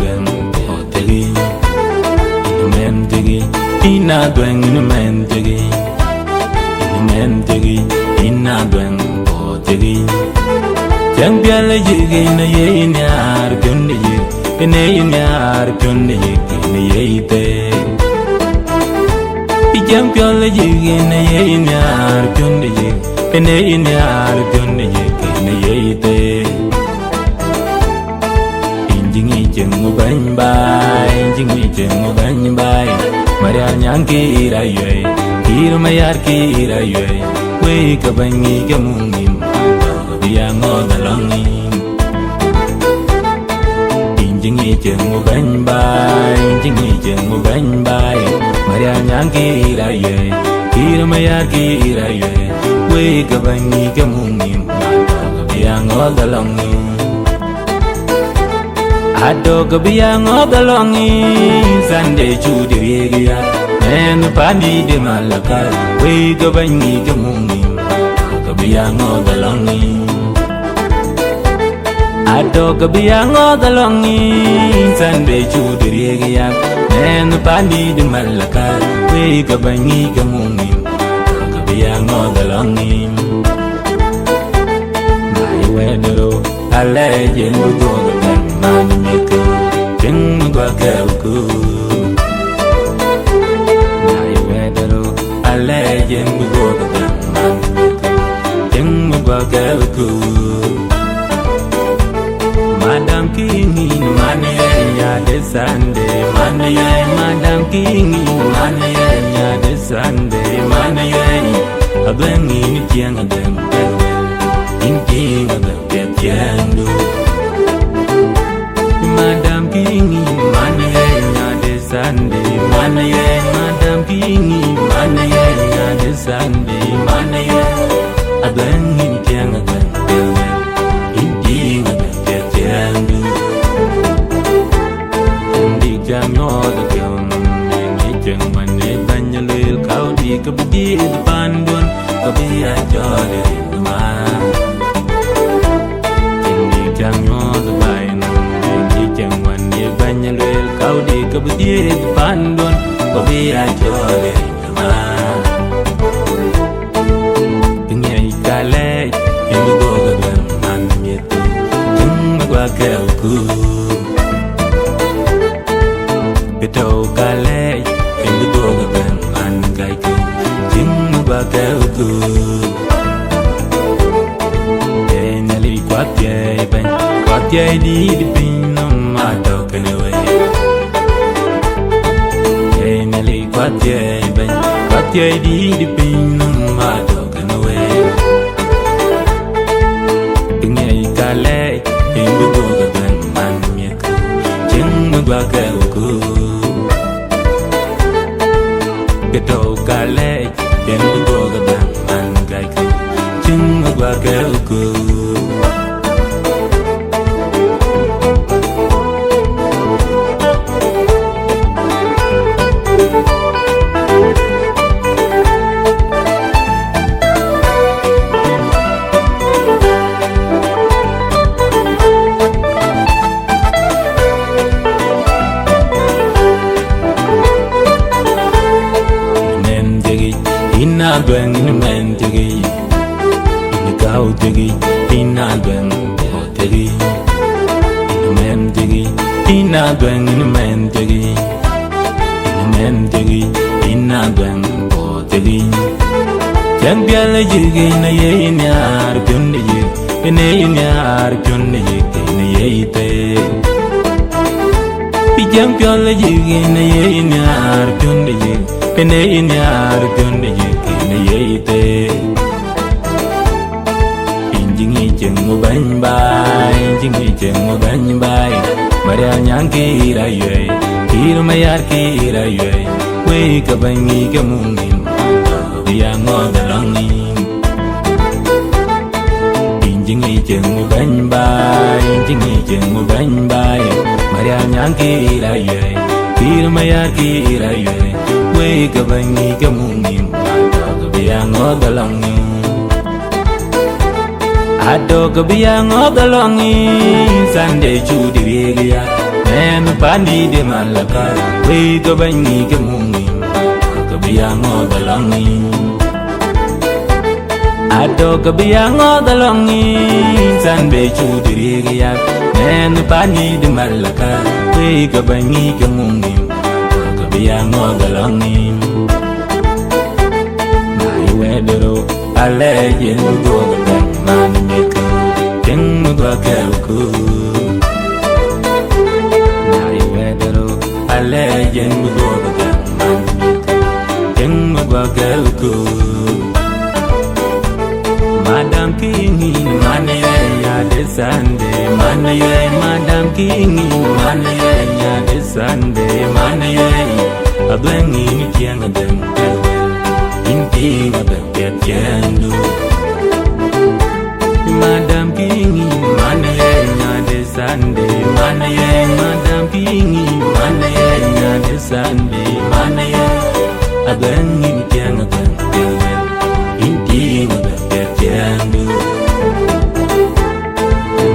dwen potegi mentegi ina dwen mentegi mentegi ina dwen potegi jang biale jige na ye inyar pyondi ye ene inyar pyondi ye ene ye ite jang biale jige na ye inyar pyondi ye ene inyar pyondi ye ene ye ite injingi jengu bany bay injingi jengu bany bay maria nyanki iraye kirmayar ki iraye we kabangi kamungim yang ngodalongi injingi jengu bany bay injingi jengu bany bay maria nyanki iraye kirmayar ki iraye we kabangi kamungim yang ngodalongi Adog biyang ogalongi Sunday chudiriya Men pandi de malaka We gabangi gamungi Biyang ogalongi Adog biyang ogalongi Sunday chudiriya Men pandi de malaka We gabangi gamungi Biyang ogalongi My wedero Alayen budogan Manimiko, Jingwa Kelku Nai Wedero, a legend with Gogan Manimiko, Jingwa Kelku Madam King in Mania de Sunday, Mania, Madam King in Mania de Sunday, Mania, a bang in Yang of them, in King of them, get Yandu. Madam King, Mania de Sunday, Mania, Madam King, Mania de Sunday, Mania, a bang in Yang of them, indeed, a Jandu. And the Jamno, the Gum, and the when they bang a little cow, the Kabdi, the Bandun, Kabi, a jolly in the man. And the Jamno, the Vine. Banyalel kau di kebudi pandun kopi ajole ma Pinyai kale ibu gogan man yetu Jumma kelku Beto kale ibu gogan man kaiku Jumma kelku Enali kwatyai di pinam mato kanaway Enali kwatyai di pinam mato kanaway Pinyai kale imbu gogan man yeku Jingma kelku Beto kale imbu gogan man kaiku Jingma kelku Ina dwen mentegi Ina kau tegi Ina dwen potegi Ina mentegi Ina dwen mentegi Ina mentegi Ina dwen potegi Jang biala jige na ye inyar pyondi ye Ine inyar pyondi ye Ine ye ite Jang biala jige na ye inyar pyondi ye Ine inyar pyondi ye Ine ye ite Injingi jengu bany bay Injingi jengu bany bay Maria nyanki iraye Kirmayar ki iraye We kabangi kamungim Yang ngodalongi Injingi jengu bany bay Injingi jengu bany bay Maria nyanki iraye Kirmayar ki iraye We kabangi kamungim Yang ngodalongi Ado kabiyang ogalongi Sunday chudiriya Men pani de malaka we go bani ke mungi ka biya ngo dalongi ado ka biya ngo dalongi san be chu diri ya nen pani de malaka we go bani ke mungi ka biya ngo dalongi mai we dero ale yen go ga man me ko ting mo ga ke ku legend we go again King Magagelku Madam King Money ya this Sunday Money Madam King Money ya this Sunday Money Ablangi Kiang them In King of the Piano Madam King Money ya this Sunday Money Madam King Money Sunday, money, a bang in Kiang of them, indeed, the Piano.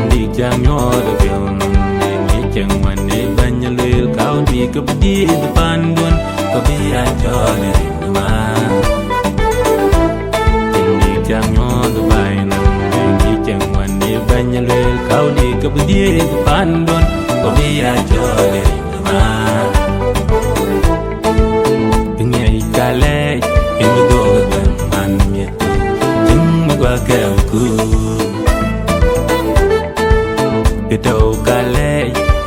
The jam your the film, and you can one day when you little county could be the fun one, could be a jolly man. The jam your the vine, and you can one day when you little county could be the fun one, could be a jolly man. Kale in the door man me Jing Magagelku Ito kale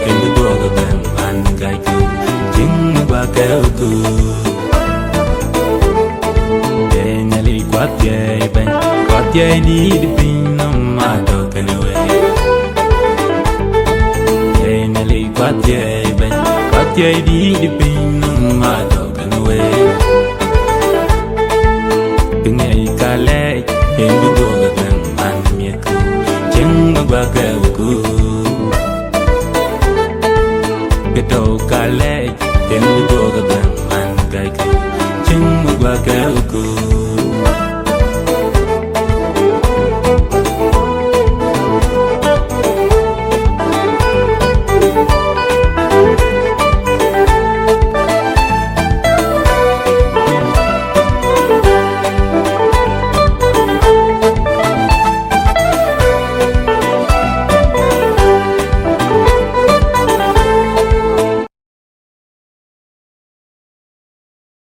in the door man gaiku Jing Magagelku Denali kwatye di pino mato kanwe Denali kwatye di pino mato kanwe Kale in the door man me Jing Magagelku Ito kale in the door man gaiku Jing Magagelku